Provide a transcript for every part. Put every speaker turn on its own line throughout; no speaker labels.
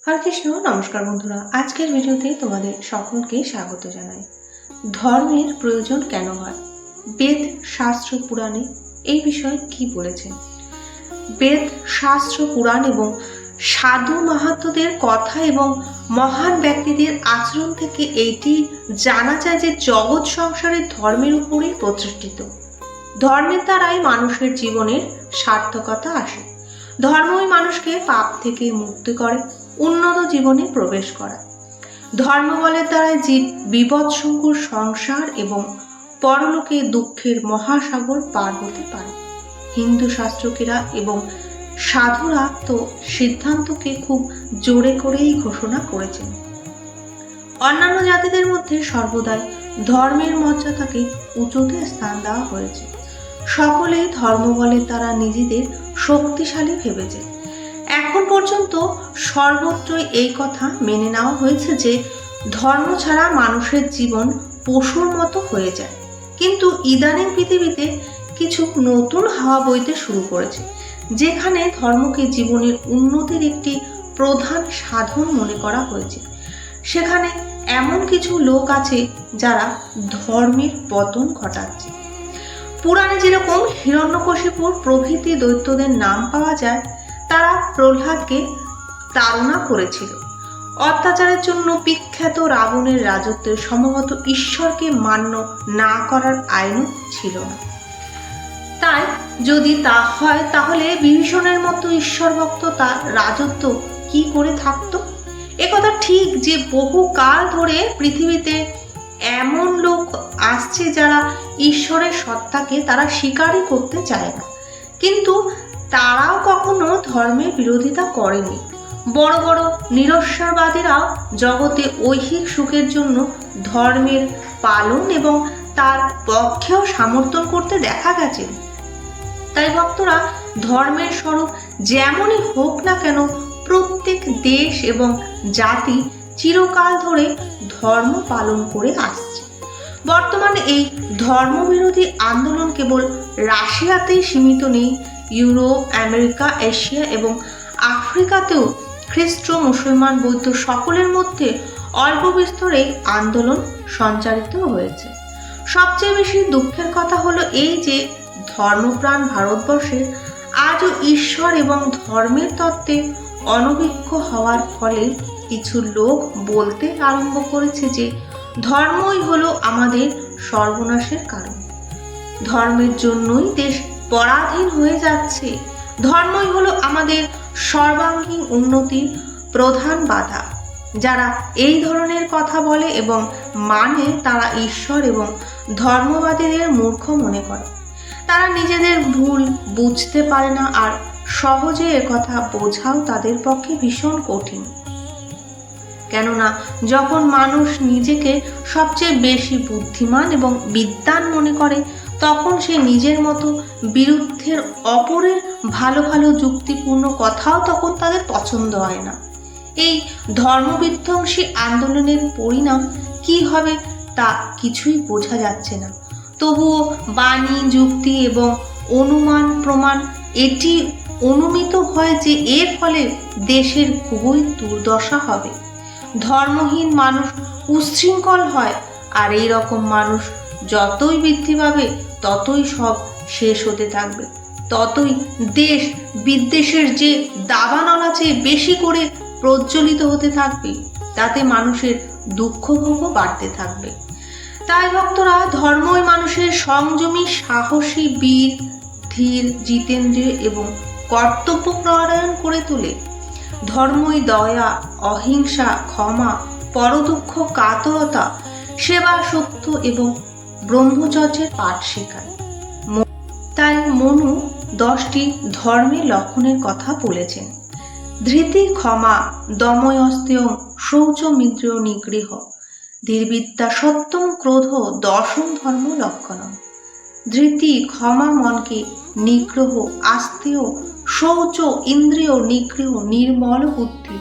হরে কৃষ্ণ। নমস্কার বন্ধুরা, আজকের ভিডিওতে তোমাদের সকলকে স্বাগত জানাই। ধর্মের প্রয়োজন কেন হয়, বেদ শাস্ত্র পুরাণে এই বিষয়ে কি বলেছেন? বেদ শাস্ত্র পুরাণ এবং সাধু মাহাত্ম্যদের কথা এবং মহান ব্যক্তিদের আচরণ থেকে এইটি জানা যায় যে জগৎ সংসারের ধর্মের উপরেই প্রতিষ্ঠিত। ধর্মের দ্বারাই মানুষের জীবনের সার্থকতা আসে। ধর্মই মানুষকে পাপ থেকে মুক্তি করে, উন্নত জীবনে প্রবেশ করা। ধর্মবলের দ্বারাই জীব বিপদসংকুল সংসার এবং পরলোকে দুঃখের মহাসাগর পার হতে পারে। হিন্দু শাস্ত্রকেরা এবং সাধুরা তো সিদ্ধান্তকে খুব জোরে করেই ঘোষণা করেছেন। অন্যান্য জাতিদের মধ্যে সর্বদাই ধর্মের মর্যাদাকে উঁচুতে স্থান দেওয়া হয়েছে। সকলেই ধর্মবলের দ্বারা নিজেদের শক্তিশালী ভেবেছে। এখন পর্যন্ত সর্বত্রই এই কথা মেনে নেওয়া হয়েছে যে ধর্ম ছাড়া মানুষের জীবন পশুর মতো হয়ে যায়। কিন্তু ইদানিং পৃথিবীতে কিছু নতুন হাওয়া বইতে শুরু করেছে, যেখানে ধর্মকে জীবনের উন্নতির একটি প্রধান সাধন মনে করা হয়েছে। সেখানে এমন কিছু লোক আছে যারা ধর্মের পতন ঘটাচ্ছে। পুরাণে যেরকম হিরণ্যকশিপুর প্রভৃতি দৈত্যদের নাম পাওয়া যায়, তারা প্রহ্লাদকে তাড়না করেছিল। অত্যাচারের জন্য বিখ্যাত রাবণের রাজত্বে সম্ভবত ঈশ্বরকে মান্য না করার আইনও ছিল না। তাই যদি তা হয়, তাহলে বিভীষণের মতো ঈশ্বর ভক্ত তার রাজত্ব কি করে থাকতো? একথা ঠিক যে বহু কাল ধরে পৃথিবীতে এমন লোক আসছে যারা ঈশ্বরের সত্তাকে তারা স্বীকারই করতে চায় না, কিন্তু তারাও কখনো ধর্মের বিরোধিতা করেনি। বড় বড় নিরস্বরবাদীরাও জগতে ঐহিক সুখের জন্য ধর্মের পালন এবং তার পক্ষেও সমর্থন করতে দেখা গেছে। তাই ভক্তরা ধর্মের স্বরূপ যেমনই হোক না কেন, প্রত্যেক দেশ এবং জাতি চিরকাল ধরে ধর্ম পালন করে আসছে। বর্তমানে এই ধর্মবিরোধী আন্দোলন কেবল রাশিয়াতেই সীমিত নেই। ইউরোপ, আমেরিকা, এশিয়া এবং আফ্রিকাতেও খ্রিস্ট, মুসলমান, বৌদ্ধ সকলের মধ্যে অল্প বিস্তরে আন্দোলন সঞ্চারিত হয়েছে। সবচেয়ে বেশি দুঃখের কথা হলো এই যে ধর্মপ্রাণ ভারতবর্ষে আজও ঈশ্বর এবং ধর্মের তত্ত্বে অনভিজ্ঞ হওয়ার ফলে কিছু লোক বলতে আরম্ভ করেছে যে ধর্মই হলো আমাদের সর্বনাশের কারণ। ধর্মের জন্যই দেশ পরাধীন হয়ে যাচ্ছে। ধর্মই হলো আমাদের সর্বাঙ্গীন উন্নতির প্রধান বাধা। যারা এই ধরনের কথা বলে এবং মানে, তারা ঈশ্বর এবং ধর্মবাদীদের মূর্খ মনে করে। তারা নিজেদের ভুল বুঝতে পারে না, আর সহজে একথা বোঝাও তাদের পক্ষে ভীষণ কঠিন। কেননা যখন মানুষ নিজেকে সবচেয়ে বেশি বুদ্ধিমান এবং বিদ্বান মনে করে, তখন সে নিজের মতো বিরুদ্ধের অপরের ভালো ভালো যুক্তিপূর্ণ কথাও তখন তাদের পছন্দ হয় না। এই ধর্মবিধ্বংসী আন্দোলনের পরিণাম কি হবে তা কিছুই বোঝা যাচ্ছে না। তবুও বাণী, যুক্তি এবং অনুমান প্রমাণ এটি অনুমিত হয় যে এর ফলে দেশের খুবই দুর্দশা হবে। ধর্মহীন মানুষ উচ্ছৃঙ্খল হয়, আর এই রকম মানুষ যতই বৃদ্ধি পাবে ততই সব শেষ হতে থাকবে। ততই দেশ বিদেশের যে দাবানল আছে বেশি করে প্রজ্বলিত হতে থাকবে, তাতে মানুষের দুঃখভোগও বাড়তে থাকবে। তাই ভক্তরা, ধর্মই মানুষের সংযমী, সাহসী, বীর, ধীর, জিতেন্দ্রিয় এবং কর্তব্যপরায়ণ করে তোলে। ধর্মই দয়া, অহিংসা, ক্ষমা, পরদুঃখ কাতরতা, সেবা, সত্য এবং ব্রহ্মচর্যের পাঠ শেখায়। তাই মনু 10টি ধর্মের লক্ষণের কথা বলেছেন। ধৃতি, ক্ষমা, দময়স্তেয়, শৌচ, মিন্দ্রিয় নিগৃহ, ধীরবিদ্যা, সত্যম, ক্রোধ, দশম ধর্ম লক্ষণম। ধৃতি, ক্ষমা মনকে নিগ্রহ, আস্তেয়, শৌচ, ইন্দ্রিয় নিগ্রহ, নির্মল বুদ্ধি,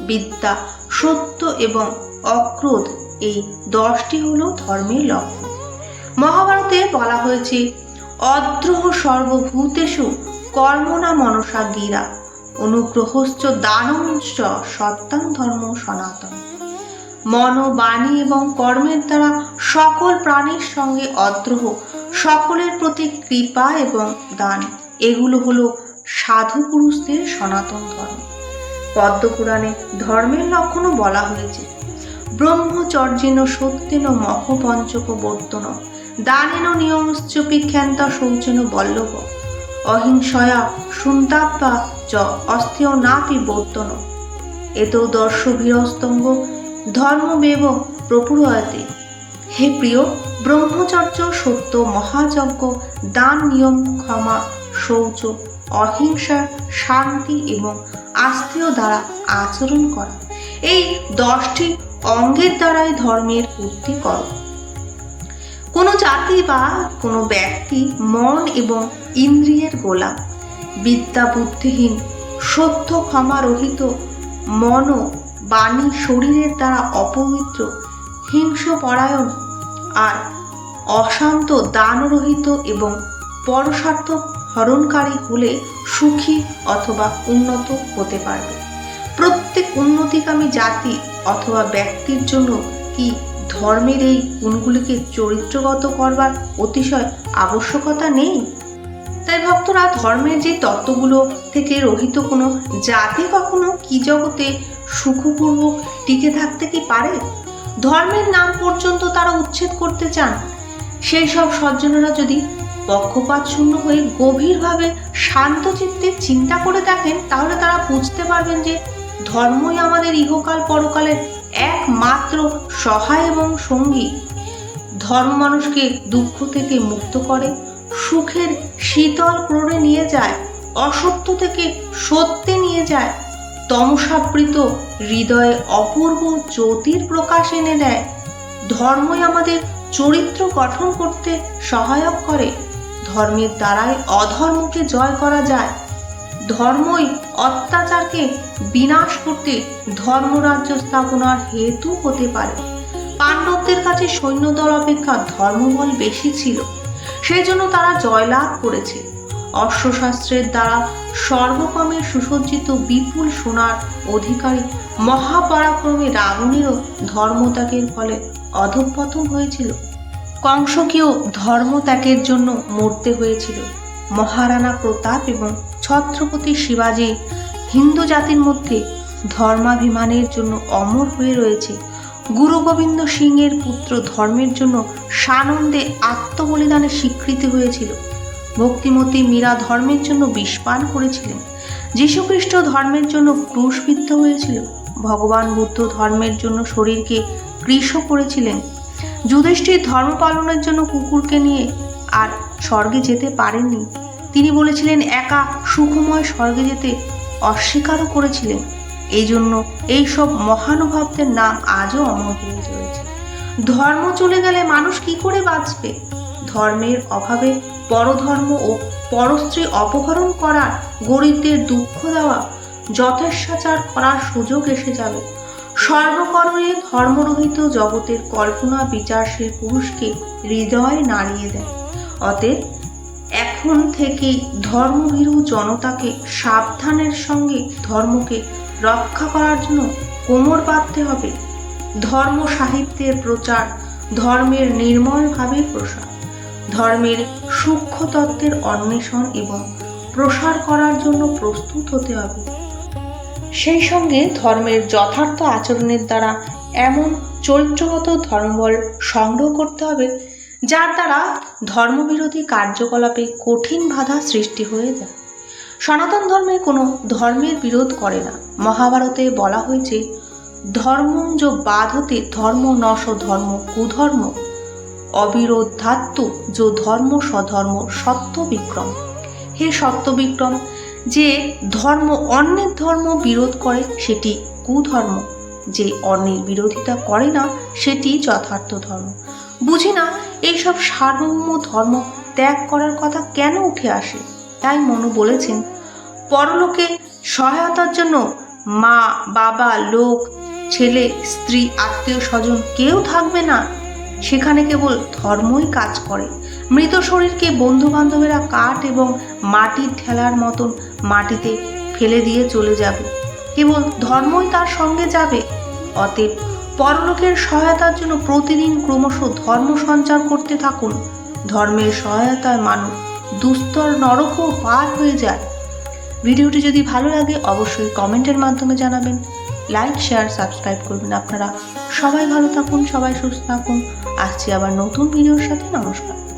বিদ্যা, সত্য এবং অক্রোধ, এই 10টি হলো ধর্মের লক্ষণ। মহাভারতে বলা হয়েছে, অদ্রোহ সর্বভূতেষু কর্মণা মনসা গিরা, অনুগ্রহশ্চ দানঞ্চ সত্যাং ধর্ম সনাতন। মন, বাণী এবং কর্মের দ্বারা সকল প্রাণীর সঙ্গে অদ্রোহ, সকলের প্রতি কৃপা এবং দান, এগুলো হলো সাধু পুরুষদের সনাতন ধর্ম। পদ্মপুরাণে ধর্মের লক্ষণও বলা হয়েছে। ব্রহ্মচর্যেন সত্যেন মহপঞ্চক বর্তন, দানেন নিয়মশ্চপি ক্ষান্ত শৌচেন বল্লভ, অহিংসয়া সুন্তাপ্পা চ অস্থেয় নাপি বর্তন, এত দর্শভীরস্তঙ্গ ধর্মবেব প্রপুরয়তে। হে প্রিয়, ব্রহ্মচর্য, সত্য, মহাযজ্ঞ, দান, নিয়ম, ক্ষমা, শৌচ, অহিংসা, শান্তি এবং আস্তেয় দ্বারা আচরণ করা, এই 10টি অঙ্গের দ্বারাই ধর্মের পূর্তি করো। কোনো জাতি বা কোনো ব্যক্তি মন এবং ইন্দ্রিয়ের গোলাম, বিদ্যা বুদ্ধিহীন, সত্য ক্ষমারহিত, মন, বাণী, শরীরের দ্বারা অপবিত্র, হিংস্রপরায়ণ আর অশান্ত, দানরহিত এবং পরস্বার্থ হরণকারী হলে সুখী অথবা উন্নত হতে পারবে। প্রত্যেক উন্নতিকামী জাতি অথবা ব্যক্তির জন্য কি ধর্মের এই গুণগুলিকে চরিত্রগত করবার অতিশয় আবশ্যকতা নেই? তাই ভক্তরা, ধর্মের যে তত্ত্বগুলো থেকে রহিত কোনো জাতি কখনো কি জগতে সুখপূর্বক টিকে থাকতে কি পারে? ধর্মের নাম পর্যন্ত তারা উচ্ছেদ করতে চান। সেই সব সজ্জনেরা যদি পক্ষপাত শূন্য হয়ে গভীরভাবে শান্ত চিত্তে চিন্তা করে দেখেন, তাহলে তারা বুঝতে পারবেন যে ধর্মই আমাদের ইহকাল পরকালের একমাত্র সহায় এবং সঙ্গী। ধর্ম মানুষকে দুঃখ থেকে মুক্ত করে, সুখের শীতল ক্রোড়ে নিয়ে যায়, অসত্য থেকে সত্যে নিয়ে যায়, তমসাবৃত হৃদয়ে অপূর্ব জ্যোতির প্রকাশ এনে দেয়। ধর্মই আমাদের চরিত্র গঠন করতে সহায়ক করে। ধর্মের দ্বারাই অধর্মকে জয় করা যায়। ধর্মই অত্যাচারকে বিনাশ করতে ধর্মরাজ্য স্থাপনার হেতু হতে পারে। পাণ্ডবদের কাছে সৈন্যদল অপেক্ষা ধর্মবল বেশি ছিল, সেই জন্য তারা জয়লাভ করেছে। অশ্বশাস্ত্রের দ্বারা সর্বকামের সুসজ্জিত বিপুল সোনার অধিকারী মহাপরাক্রমী রাবণেরও ধর্মত্যাগের ফলে অধঃপতন হয়েছিল। কংসকেও ধর্মত্যাগের জন্য মরতে হয়েছিল। মহারানা প্রতাপ এবং ছত্রপতি শিবাজী হিন্দু জাতির মধ্যে ধর্মাভিমানের জন্য অমর হয়ে রয়েছে। গুরু গোবিন্দ সিংয়ের পুত্র ধর্মের জন্য সানন্দে আত্মবলিদানের স্বীকৃতি হয়েছিল। ভক্তিমতী মীরা ধর্মের জন্য বিষপান করেছিলেন। যীশুখ্রিস্ট ধর্মের জন্য ক্রুশবিদ্ধ হয়েছিল। ভগবান বুদ্ধ ধর্মের জন্য শরীরকে কৃশ করেছিলেন। যুধিষ্ঠির ধর্ম পালনের জন্য কুকুরকে নিয়ে আর স্বর্গে যেতে পারেননি। তিনি বলেছিলেন একা সুখময় স্বর্গে যেতে অস্বীকারও করেছিলেন। এই জন্য এইসব মহানুভবদের নাম আজও অমর হয়ে রয়েছে। ধর্ম চলে গেলে মানুষ কি করে বাঁচবে? ধর্মের অভাবে পরধর্ম ও পরস্ত্রী অপহরণ করার, গরিবদের দুঃখ দেওয়া, যথেচ্ছাচার করার সুযোগ এসে যাবে। সর্বকরণে ধর্মরহিত জগতের কল্পনা বিচারশীল পুরুষকে হৃদয় নাড়িয়ে দেয়। অতএব এখন থেকেই ধর্মভীরু জনতাকে সাবধানের সঙ্গে ধর্মকে রক্ষা করার জন্য কোমর বাঁধতে হবে। ধর্ম সাহিত্যের প্রচার, ধর্মের নির্মলভাবে প্রসার, ধর্মের সূক্ষ্ম তত্ত্বের অন্বেষণ এবং প্রসার করার জন্য প্রস্তুত হতে হবে। সেই সঙ্গে ধর্মের যথার্থ আচরণের দ্বারা এমন চরিত্রগত ধর্মবল সংগ্রহ করতে হবে যার দ্বারা ধর্মবিরোধী কার্যকলাপে কঠিন বাধা সৃষ্টি হয়ে যায়। সনাতন ধর্মে কোনো ধর্মের বিরোধ করে না। মহাভারতে বলা হয়েছে, ধর্মং যো বাধতে ধর্ম নশ ধর্ম কুধর্ম, অবিরোধাত্ম যো ধর্ম স্বধর্ম সত্য বিক্রম। হে সত্য বিক্রম, যে ধর্ম অন্যের ধর্ম বিরোধ করে সেটি কুধর্ম, যে অন্যের বিরোধিতা করে না সেটি যথার্থ ধর্ম। বুঝি না এইসব সার্বভৌম ধর্ম ত্যাগ করার কথা কেন উঠে আসে। তাই মনু বলেছেন, পরলোকে সহায়তার জন্য মা, বাবা, লোক, ছেলে, স্ত্রী, আত্মীয় স্বজন কেউ থাকবে না। সেখানে কেবল ধর্মই কাজ করে। মৃত শরীরকে বন্ধু বান্ধবেরা কাঠ এবং মাটির ঠেলার মতন মাটিতে ফেলে দিয়ে চলে যাবে, কেবল ধর্মই তার সঙ্গে যাবে। অতএব পরলোকের সহায়তার জন্য প্রতিদিন ক্রমশ ধর্ম সঞ্চার করতে থাকুন। ধর্মের সহায়তায় মানুষ দুস্তর নরকও পার হয়ে যায়। ভিডিওটি যদি ভালো লাগে অবশ্যই কমেন্টের মাধ্যমে জানাবেন। লাইক, শেয়ার, সাবস্ক্রাইব করবেন। আপনারা সবাই ভালো থাকুন, সবাই সুস্থ থাকুন। আসছি আবার নতুন ভিডিওর সাথে। নমস্কার।